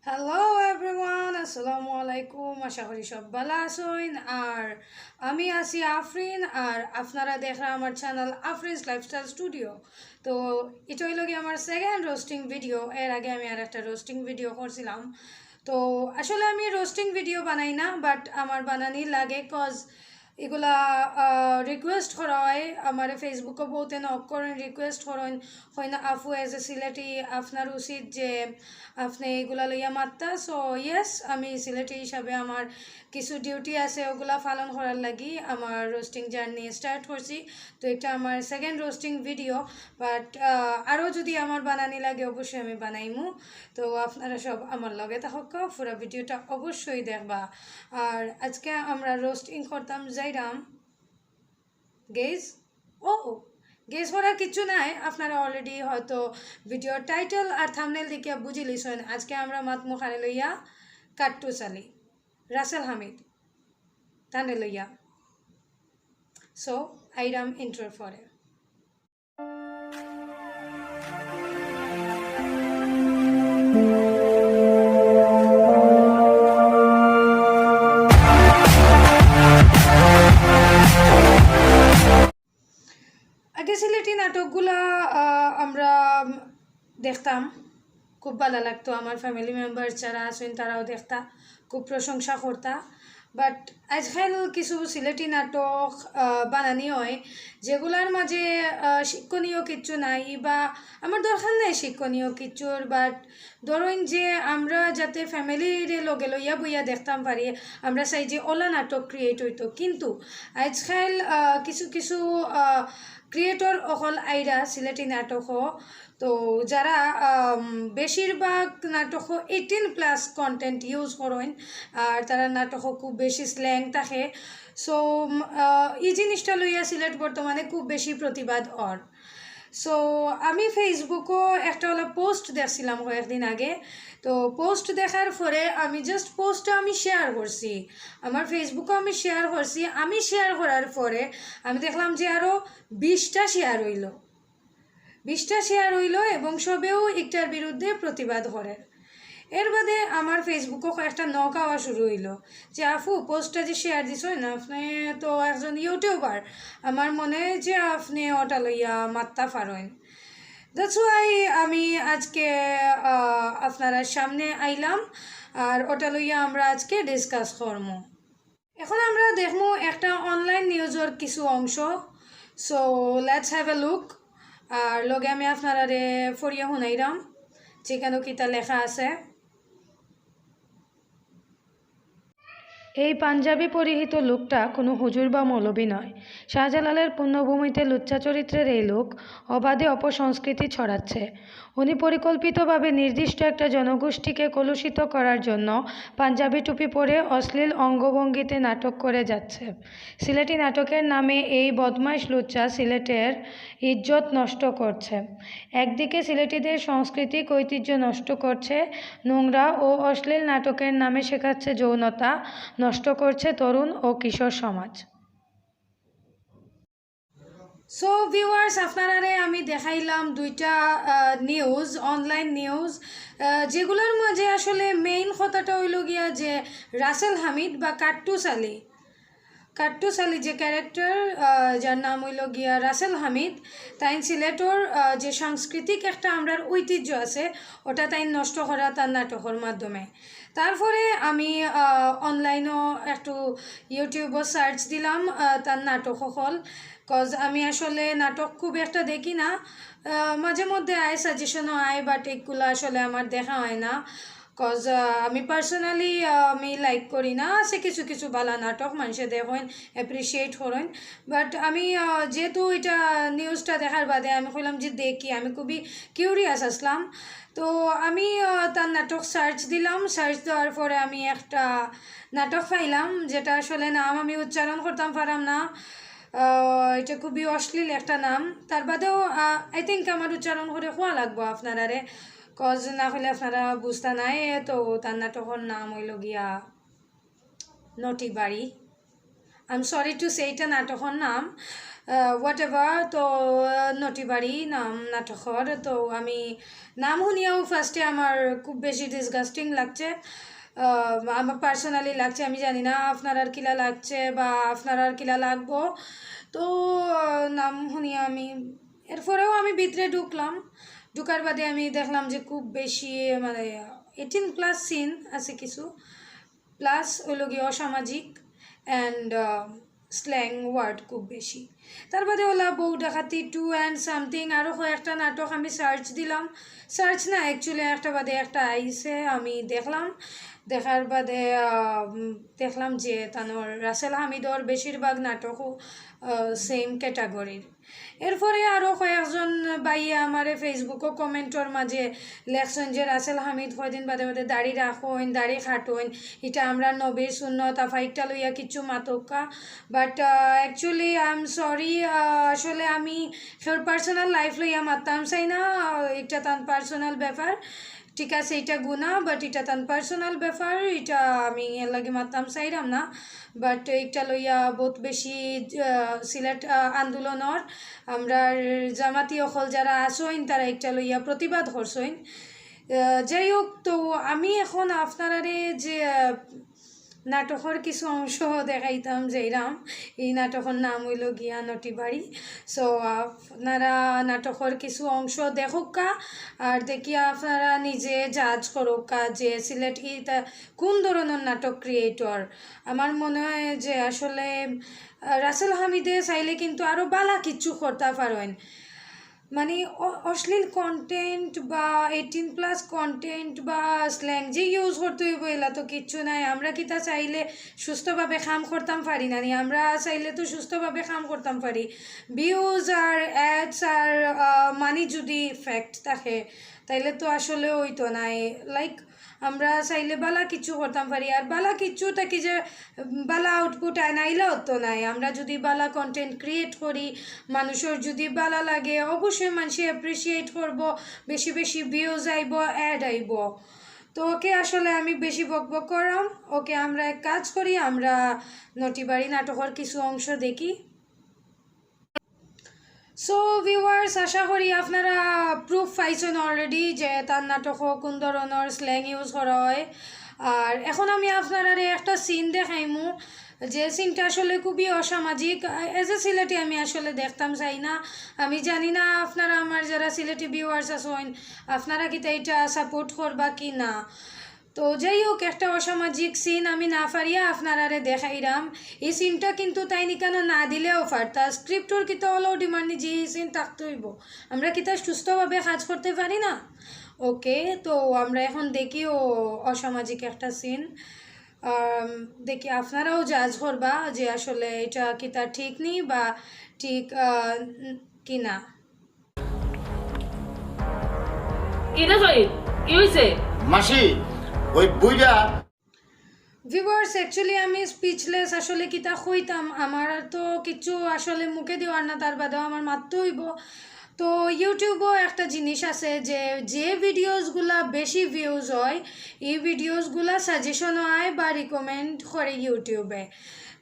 Hello everyone, আসসালামু আলাইকুম। আশা করি সব ভালো আছেন। আর আমি আছি আফরিন, আর আপনারা দেখরা আমার চ্যানেল আফরিনস লাইফস্টাইল স্টুডিও। তো এটা হইল কি আমার সেকেন্ড রোস্টিং ভিডিও। এর আগে আমি আর একটা রোস্টিং ভিডিও করছিলাম। তো আসলে আমি রোস্টিং ভিডিও বানাই না, বাট আমার বানানি লাগে, কজ এগুলা রিকোয়েস্ট করা হয়। আমার ফেসবুকে বহুতে নক করেন, রিকোয়েস্ট করেন, হয় না আফু এজ এ সিলেটি আপনার উচিত যে আপনি এগুলা লইয়া মাত্তা। সো ইয়েস, আমি সিলেটি হিসাবে আমার কিছু ডিউটি আছে, ওগুলা পালন করার লাগি আমার রোস্টিং জার্নি স্টার্ট করছি। তো এটা আমার সেকেন্ড রোস্টিং ভিডিও, বাট আরও যদি আমার বানানি লাগে অবশ্যই আমি বানাইমু। তো আপনারা সব আমার লগে থাকক, পুরো ভিডিওটা অবশ্যই দেখবা। আর আজকে আমরা রোস্টিং করতাম যাইরাম গেজ ও গেস করার কিছু নাই, আপনারা অলরেডি হয়তো ভিডিওর টাইটেল আর থাম্বনেল দেখে বুঝে লিছেন। আজকে আমরা মাতমু খানে লইয়া কাট্টু চালি রাসেল হামিদ তানে লইয়া। সো আইরাম ইন্ট্রোর ফরে। আগে সিলেটি নাটকগুলা আমরা দেখতাম, খুব ভালো লাগতো। আমার ফ্যামিলি মেম্বার যারা আছেন তারাও দেখতা, খুব প্রশংসা করতা। বাট আজকাল কিছু সিলেটি নাটক বানানি হয় যেগুলার মাঝে শিক্ষণীয় কিচ্ছু নাই, বা আমার দরকার নেই শিক্ষণীয় কিচ্ছুর। বাট ধরুন যে আমরা যাতে ফ্যামিলির লগে লইয়া বইয়া দেখতাম পারি, আমরা চাই যে ওলা নাটক ক্রিয়েট হইতো। কিন্তু আজকাল কিছু কিছু ক্রিয়েটর অকল আইরা সিলেটি নাটক, তো যারা বেশিরভাগ নাটক 18+ কন্টেন্ট ইউজ করেন, আর তারা নাটক খুব বেশি স্ল্যাং থাকে। সো এই জিনিসটা লইয়া সিলেট বর্তমানে খুব বেশি প্রতিবাদ অর। সো আমি ফেসবুকও একটা হলো পোস্ট দেখছিলাম কয়েকদিন আগে। তো পোস্ট দেখার পরে আমি জাস্ট পোস্টটা আমি শেয়ার করছি, আমার ফেসবুকে আমি শেয়ার করছি। আমি শেয়ার করার পরে আমি দেখলাম যে আরও 20টা শেয়ার হইল, 20টা শেয়ার হইল, এবং সবেও একটার বিরুদ্ধে প্রতিবাদ করে। এর বাদে আমার ফেসবুকও কয়েকটা নক হওয়া শুরু হইল যে আফু পোস্টটা যে শেয়ার দিছ না, আপনি তো একজন ইউটিউবার, আমার মনে হয় যে আপনি ওটা লইয়া মাত্তা পারেন। দ্যাটস ওয়াই আমি আজকে আপনারা সামনে আইলাম, আর ওটা লইয়া আমরা আজকে ডিসকাস করবো। এখন আমরা দেখবো একটা অনলাইন নিউজের কিছু অংশ। So let's have a look. আর লগে আমি আপনারা ফরিয়া শুনাইরাম যেখানে কিতা লেখা আছে। এই পাঞ্জাবি পরিহিত লোকটা কোনো হুজুর বা মৌলবি নয়। শাহজালালের পুণ্যভূমিতে লুচ্চা চরিত্রের এই লোক অবাধে অপসংস্কৃতি ছড়াচ্ছে। উনি পরিকল্পিতভাবে নির্দিষ্ট একটা জনগোষ্ঠীকে কলুষিত করার জন্য পাঞ্জাবি টুপি পরে অশ্লীল অঙ্গভঙ্গিতে নাটক করে যাচ্ছে। সিলেটি নাটকের নামে এই বদমাইশ লুচ্চা সিলেটের ইজ্জত নষ্ট করছে। একদিকে সিলেটিদের সাংস্কৃতিক ঐতিহ্য নষ্ট করছে, নোংরা ও অশ্লীল নাটকের নামে শেখাচ্ছে যৌনতা, নষ্ট করছে তরুণ ও কিশোর সমাজ। সো ভিউয়ার্স, আপনারা আমি দেখাইলাম দুইটা নিউজ, অনলাইন নিউজ, যেগুলোর মাঝে আসলে মেইন কথাটা হইল গিয়া যে রাসেল হামিদ বা কাট্টুস আলী যে ক্যারেক্টার, যার নাম হইল গিয়া রাসেল হামিদ, তাই সিলেটর যে সাংস্কৃতিক একটা আমরার ঐতিহ্য আছে ওটা তাই নষ্ট করা তার নাটকের মাধ্যমে। তারপরে আমি অনলাইনও একটু ইউটিউবও সার্চ দিলাম তার নাটক সকল, কজ আমি আসলে নাটক খুব একটা দেখি না, মাঝে মধ্যে আয় সাজেশনও আয়, বাট এগুলো আসলে আমার দেখা হয় না। কজ আমি পার্সোনালি আমি লাইক করি না। আছে কিছু কিছু ভালো নাটক মানুষে দেখেন, অ্যাপ্রিসিয়েট করেন, বাট আমি যেহেতু এটা নিউজটা দেখার বাদে আমি কইলাম যে দেখি, আমি খুবই কিউরিয়াস আসলাম। তো আমি তার নাটক সার্চ দিলাম, সার্চ দেওয়ার পরে আমি একটা নাটক পাইলাম যেটা আসলে নাম আমি উচ্চারণ করতাম পারলাম না। এটা খুবই অশ্লীল একটা নাম। তার বাদেও আই থিঙ্ক আমার উচ্চারণ করে খোয়া লাগবো আপনারা, কজ না হলে আপনারা বুঝতে নাই। তো তার নাটকের নাম হইল গিয়া নটি বাড়ি। I am sorry to say, এটা নাটকের নাম। What ever. তো নটিবাড়ি নাম নাটকর। তো আমি নাম শুনিয়াও ফার্স্টে আমার খুব বেশি ডিসগাস্টিং লাগছে, আমার পার্সোনালি লাগছে। আমি জানি না আপনার আর কিলা লাগছে বা আপনার আর কিলা লাগবো। তো নাম শুনিয়া আমি এরপরেও আমি ভিতরে ঢুকলাম। ঢুকার বাদে আমি দেখলাম যে খুব বেশি মানে 18+ সিন আছে কিছু, প্লাস হইল গিয়ে অসামাজিক অ্যান্ড স্ল্যাং ওয়ার্ড খুব বেশি। তার বাদে ওলা বউ ডাকাতি 2 অ্যান্ড সামথিং আরও কয়েকটা নাটক আমি সার্চ দিলাম, সার্চ না অ্যাকচুয়ালি একটা বাদে একটা আইসে, আমি দেখলাম। দেখার বাদে দেখলাম যে তানোর রাসেল হামিদর বেশিরভাগ নাটকও সেম ক্যাটাগরির। এরপরে আরও কয়েকজন বাইয়া আমার ফেসবুকও কমেন্টর মাঝে লেখছেন যে রাসেল হামিদ কয়দিন বাদে বাদে দাড়ি রাখইন, দাড়ি খাটইন, এটা আমরা নবীর সুন্নত ফাইটটা লইয়া কিছু মাতকা। But actually I am sorry, আসলে আমি ফের পার্সোনাল লাইফ লইয়া মারতাম চাই না, এটা তার পার্সোনাল ব্যাপার, ঠিক আছে এটা গুণা, বাট এটা তার পার্সোনাল ব্যাপার, এটা আমি এর লাগে মারতাম চাইলাম না। বাট এটা লইয়া বহুত বেশি সিলেট আন্দোলনের আমরা জামাতি অকল যারা আসইন তারা এটা লইয়া প্রতিবাদ করছইন। যাই হোক, তো আমি এখন আপনারারে যে নাটকের কিছু অংশ দেখাইতাম যেরাম, এই নাটকের নাম হইল গিয়া নটিবাড়ি। সো আপনারা নাটকের কিছু অংশ দেখুকা আর দেখিয়া আপনারা নিজে জাজ করুকা যে সিলেট ইটা কোন ধরনের নাটক ক্রিয়েটর। আমার মনে হয় যে আসলে রাসেল হামিদে চাইলে কিন্তু আরও বালা কিছু করতে পারেন, মানে অশ্লীল কন্টেন্ট বা 18+ কন্টেন্ট বা স্ল্যাং যে ইউজ করতে হইব এলা তো কিচ্ছু নাই। আমরা কি তা চাইলে সুস্থভাবে কাম করতাম পারি না? আমরা চাইলে তো সুস্থভাবে কাম করতাম পারি। ভিউজ আর অ্যাডস আর মানি যদি ফ্যাক্ট থাকে তাইলে তো আসলে হইতো নাই। লাইক আমরা চাইলে বালা কিছু করতাম পারি, আর বালা কিছু থাকি যে বালা আউটপুট আনাইলে হতো নাই। আমরা যদি বালা কন্টেন্ট ক্রিয়েট করি, মানুষের যদি বালা লাগে, অবশ্যই মানুষ অ্যাপ্রিসিয়েট করব, বেশি বেশি ভিউজ আইব, অ্যাড আইব। তো ওকে আসলে আমি বেশি বকবক করাম, ওকে আমরা এক কাজ করি, আমরা নটিবাড়ি নাটকের কিছু অংশ দেখি। সো ভিউয়ার্স, আশা করি আপনারা প্রুফ পাইছেন অলরেডি যে তার নাটক কোন ধরনের স্ল্যাং ইউজ করা হয়। আর এখন আমি আপনারা একটা সিন দেখাইমু যে সিনটা আসলে খুবই অসামাজিক। এজ এ সিলেটি আমি আসলে দেখতাম চাই না। আমি জানি না আপনারা আমার যারা সিলেটি ভিউয়ার্স আছেন আপনারা কি এটা সাপোর্ট করবা কি না। তো যাই হোক, একটা অসামাজিক সিন আমি না পারিয়া আপনারা দেখাইরাম। এই সিনটা কিন্তু তাই নিকানো না দিলেও পারতা, স্ক্রিপ্টর কিতা হলেও ডিমান্ড যে এই সিন থাকতে হইব, আমরা কিতা সুস্থভাবে কাজ করতে পারি না। ওকে, তো আমরা এখন দেখি ও অসামাজিক একটা সিন, দেখি আপনারাও জাজ করবা যে আসলে এটা কিতা ঠিক নেই বা ঠিক কি না। কি হইছে মাসি ওই বুইরা ভিউয়ার্স, অ্যাকচুয়ালি আমি স্পিচলেস, আসলে কিতা কইতাম, আমার তো কিছু আসলে মুখে দেওয়ার না, তার বাদেও আমার মারতে হইব। তো ইউটিউবও একটা জিনিস আছে যে যে ভিডিওসগুলা বেশি ভিউজ হয় এই ভিডিওসগুলা সাজেশন হয় বা রিকমেন্ড করে ইউটিউবে।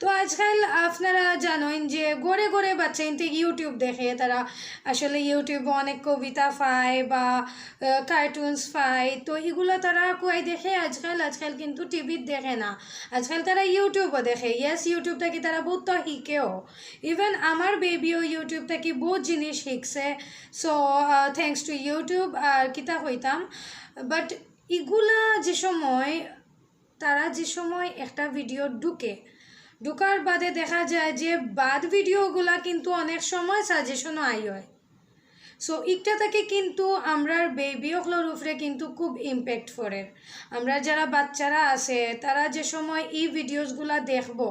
তো আজকাল আপনারা জানেন যে গড়ে গড়ে বাচ্চা ইনতে ইউটিউব দেখে, তারা আসলে ইউটিউবে অনেক কবিতা পায় বা কার্টুনস পায়। তো এগুলো তারা কই দেখে আজকাল কিন্তু টিভিত দেখে না, আজকাল তারা ইউটিউবও দেখে। ইয়েস, ইউটিউব থেকে তারা বহুত তো শিখেও, ইভেন আমার বেবিও ইউটিউব থেকে বহুত জিনিস শিখছে। So thanks to YouTube. আর কিতা হইতাম, বাট এগুলা যে সময় তারা যে সময় একটা ভিডিও ঢুকার বাদে দেখা যায় যে বাদ ভিডিওগুলা কিন্তু অনেক সময় সাজেশনও হয়। সো একটা থেকে কিন্তু আমরার বেবিগুলোর উপরে কিন্তু খুব ইম্প্যাক্ট পড়ে। আমরা যারা বাচ্চারা আছে তারা যে সময় এই ভিডিওসগুলা দেখবো,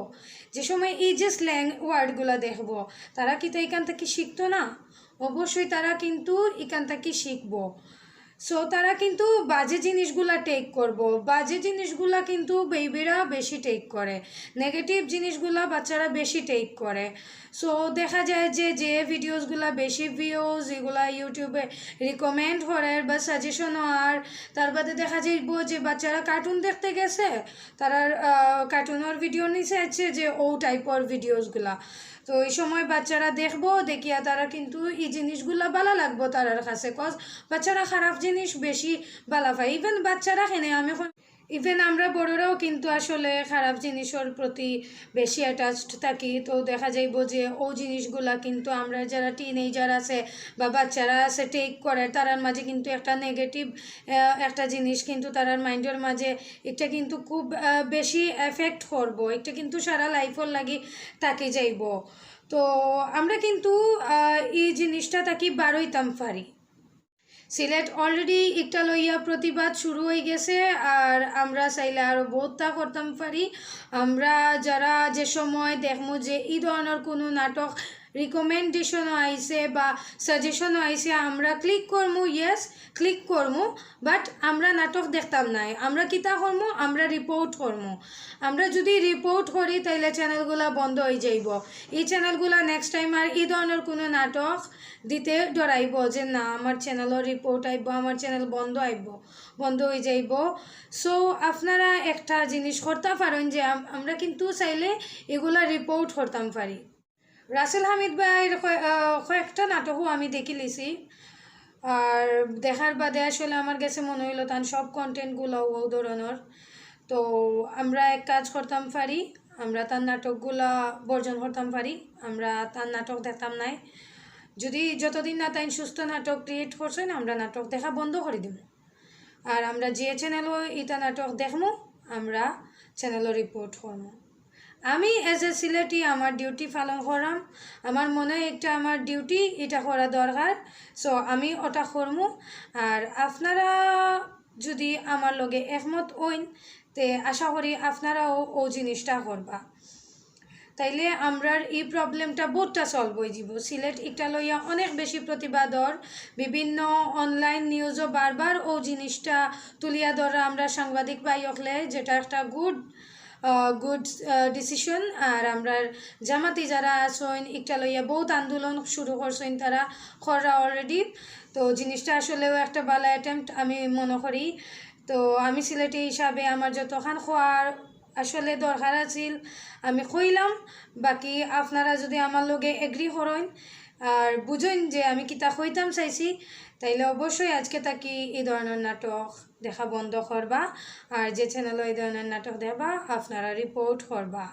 যে সময় এই যে স্ল্যাং ওয়ার্ডগুলা দেখবো, তারা কি তো এখান থেকে শিখতো না? অবশ্যই তারা কিন্তু এখান থেকে শিখবো। সো তারা কিন্তু বাজে জিনিসগুলা টেক করব, বাজে জিনিসগুলা কিন্তু বেবিরা বেশি টেক করে, নেগেটিভ জিনিসগুলা বাচ্চারা বেশি টেক করে। সো দেখা যায় যে যে ভিডিওসগুলা বেশি ভিউজ এগুলা ইউটিউবে রিকমেন্ড করে বা সাজেশন আর তার বাদে দেখা যাইব যে বাচ্চারা কার্টুন দেখতে গেছে, তারা কার্টুনের ভিডিও নিচে আছে যে ও টাইপের ভিডিওসগুলা। তো এই সময় বাচ্চারা দেখবো, দেখিয়া তারা কিন্তু এই জিনিসগুলা ভালো লাগবো তারার কাছে, কজ বাচ্চারা খারাপ জিনিস বেশি ভালো পায়। ইভেন বাচ্চারা খেনে আমি ইভেন আমরা বড়রাও কিন্তু আসলে খারাপ জিনিসের প্রতি বেশি অ্যাটাচড থাকি। তো দেখা যাইব যে ও জিনিসগুলা কিন্তু আমরা যারা টিনেজার আছে বা বাচ্চারা আছে টেক করে, তারার মাঝে কিন্তু একটা নেগেটিভ একটা জিনিস কিন্তু তারার মাইন্ডের মাঝে এটা কিন্তু খুব বেশি এফেক্ট করবো, এটা কিন্তু সারা লাইফের লাগি থাকি যাইব। তো আমরা কিন্তু এই জিনিসটা তাকে বারইতাম পারি। সিলেট অলরেডি একটা লইয়া প্রতিবাদ শুরু হয়ে গেছে, আর আমরা চাইলে আরও বহুতটা করতাম পারি। আমরা যারা যে সময় দেখবো যে এই ধরনের কোনো নাটক রিকমেন্ডেশনও আইছে বা সাজেশনও আইছে, আমরা ক্লিক করবো, ইয়েস ক্লিক করবো, বাট আমরা নাটক দেখতাম নাই। আমরা কিতা করবো, আমরা রিপোর্ট করবো। আমরা যদি রিপোর্ট করি তাইলে চ্যানেলগুলা বন্ধ হয়ে যাইব। এই চ্যানেলগুলা নেক্সট টাইম আর এই ধরনের কোনো নাটক দিতে ডরাইব যে না আমার চ্যানেলের রিপোর্ট আইব, আমার চ্যানেল বন্ধ হয়ে যাইব। সো আপনারা একটা জিনিস করতে পারেন যে আমরা কিন্তু চাইলে এগুলা রিপোর্ট করতাম পারি। রাসেল হামিদ ভাইয়ের কয়েকটা নাটকও আমি দেখি লিছি, আর দেখার বাদে আসলে আমার কাছে মনে হইলো তার সব কন্টেন্টগুলো ও ধরনের। তো আমরা এক কাজ করতাম পারি, আমরা তার নাটকগুলা বর্জন করতাম পারি, আমরা তার নাটক দেখতাম নাই। যদি যতদিন না তাই সুস্থ নাটক ক্রিয়েট করছেন, আমরা নাটক দেখা বন্ধ করে দেব। আর আমরা যে চ্যানেলও এটা নাটক দেখবো, আমরা চ্যানেলও রিপোর্ট করবো। আমি এজ এ সিলেটি আমার ডিউটি পালন করাম, আমার মনে হয় একটা আমার ডিউটি এটা করা দরকার। সো আমি ওটা করবো। আর আপনারা যদি আমার লগে একমত হইন, তে আশা করি আপনারাও ও জিনিসটা করবা, তাইলে আমরার এই প্রবলেমটা বহুতটা সলভ হয়ে যাব। সিলেট একটা লইয়া অনেক বেশি প্রতিবাদর, বিভিন্ন অনলাইন নিউজও বারবার ও জিনিসটা তুলিয়া ধরা আমরা সাংবাদিক ভাই হলে, যেটা একটা গুড ডিসিশন। আর আমরা জামাতি যারা আছেন একটা লইয়া বহুত আন্দোলন শুরু করছেন, তারা করা অলরেডি। তো জিনিসটা আসলেও একটা ভালো অ্যাটেম্পট আমি মনে করি। তো আমি সিলেটি হিসাবে আমার যতখান খোয়ার আসলে দরকার আছিল আমি কইলাম। বাকি আপনারা যদি আমার লগে এগ্রি করেন আর বুঝেন যে আমি কিতা কইতাম চাইছি, তাইলে অবশ্যই আজকে তাকি এই ধরনের নাটক দেখা বন্ধ করবা। আর যে চ্যানেলও এই ধরনের নাটক দেখবা আপনারা রিপোর্ট করবা,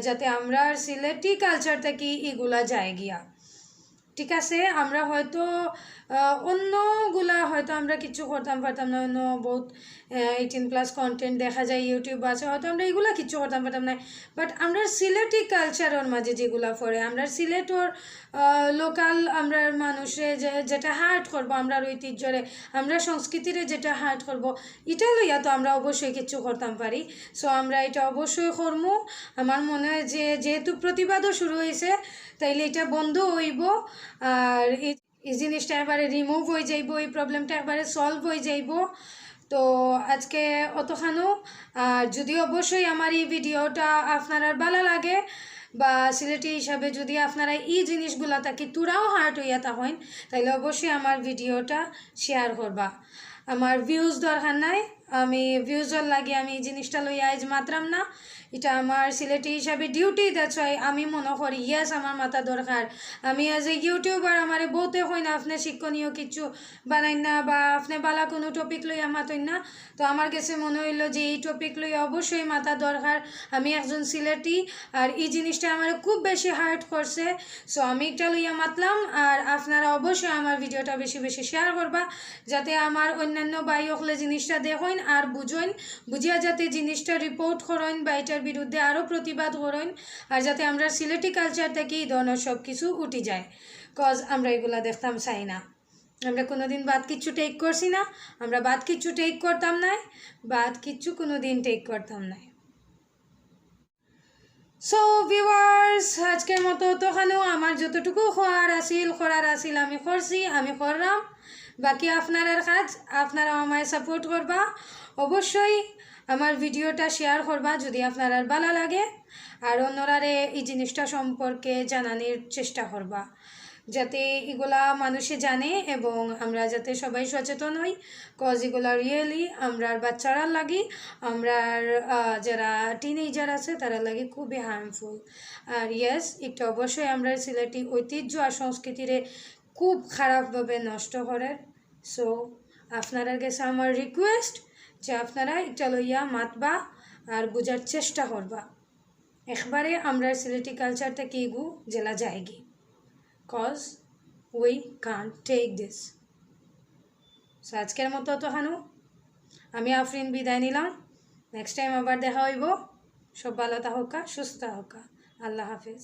যাতে আমরা সিলেটি কালচার থেকে এগুলা যায় গিয়া। ঠিক আছে, আমরা হয়তো অন্যগুলা হয়তো আমরা কিছু করতাম পারতাম না, অন্য বহুত 18+ কন্টেন্ট দেখা যায় ইউটিউব আছে, হয়তো আমরা এগুলা কিছু করতাম পারতাম না। বাট আমরা সিলেটি কালচারের মাঝে যেগুলা পড়ে, আমরা সিলেটর লোকাল আমরা মানুষে যেটা হার্ট করবো, আমরা ঐতিহ্যরে আমরা সংস্কৃতিরে যেটা হার্ট করবো, এটা লইয়া তো আমরা অবশ্যই কিছু করতাম পারি। সো আমরা এটা অবশ্যই করবো। আমার মনে হয় যে যেহেতু প্রতিবাদও শুরু হয়েছে, তাইলে এটা বন্ধ হইব। আর এই জিনিসটা একবারে রিমুভ হয়ে যাইব, এই প্রবলেমটা একবারে সলভ হয়ে যাইব। তো আজকে অতখানো। আর যদি অবশ্যই আমার এই ভিডিওটা আপনার ভালো লাগে, বা সিলেটি হিসাবে যদি আপনারা এই জিনিসগুলা থাকি তোরাও হার্ট হইয়া থাকেন, তাইলে অবশ্যই আমার ভিডিওটা শেয়ার করবা। আমার ভিউজ দরকার নাই, আমি ভিউজর লাগে আমি এই জিনিসটা লইয়া আজ মাত্রাম না, এটা আমার সিলেটি হিসাবে ডিউটি। দ্যাটস ওয়াই আমি মনে করি ইয়েস আমার মাথা দরকার। আমি এজ এ ইউটিউবার আমার বহুতে হয় না আপনি শিক্ষণীয় কিছু বানাই না বা আপনি বালা কোনো টপিক লইয়া মাতইন না। তো আমার কাছে মনে হইলো যে এই টপিক লইয়া অবশ্যই মাথা দরকার। আমি একজন সিলেটি, আর এই জিনিসটা আমার খুব বেশি হার্ট করছে। সো আমি একটা লইয়া মাতলাম। আর আপনারা অবশ্যই আমার ভিডিওটা বেশি বেশি শেয়ার করবা, যাতে আমার অন্যান্য ভাই হলে জিনিসটা দেখেন আর বুঝেন, বুঝিয়া যাতে জিনিসটা রিপোর্ট করেন বা এটার বিরুদ্ধে আরও প্রতিবাদ করেন। আর যাতে আমরা সিলেটি কালচার থেকে এই ধরনের সব কিছু উঠে যায়, কজ আমরা এগুলা দেখতাম চাই না। আমরা কোনোদিন বাদ কিচ্ছু টেক করছি না, আমরা বাদ কিচ্ছু টেক করতাম না, বাদ কিচ্ছু কোনোদিন টেক করতাম না। সো ভিউয়ার্স, আজকের মতো তোখানেও আমার যতটুকু করার আসিল আমি করছি, আমি করলাম। বাকি আপনার কাজ, আপনারা আমায় সাপোর্ট করবা। অবশ্যই আমার ভিডিওটা শেয়ার করবা যদি আপনার ভালো লাগে, আর অন্যরারে এই জিনিসটা সম্পর্কে জানানোর চেষ্টা করবা। যাতে এগুলা মানুষে জানে এবং আমরা যাতে সবাই সচেতন হই, কজ এগুলা রিয়েলি আমরার বাচ্চারা লাগি, আমরার যারা টিনেজার আছে তারা লাগে খুবই হার্মফুল। আর ইয়েস, একটু অবশ্যই আমরা সিলেটি ঐতিহ্য আর সংস্কৃতিরে খুব খারাপভাবে নষ্ট করে। সো আপনারা কাছে আমার রিকোয়েস্ট যে আপনারা এটা লইয়া মাতবা আর বোঝার চেষ্টা করবা, একবারে আমরা সিলেটি কালচারটা কি গু জেলা যায়গি, cause we can't take this. So আজকের মতো তো হানু আমি আফরিন বিদায় নিলাম, নেক্সট টাইম আবার দেখা হইব। সব ভালো থাকা, সুস্থ থাকা, আল্লাহ হাফিজ।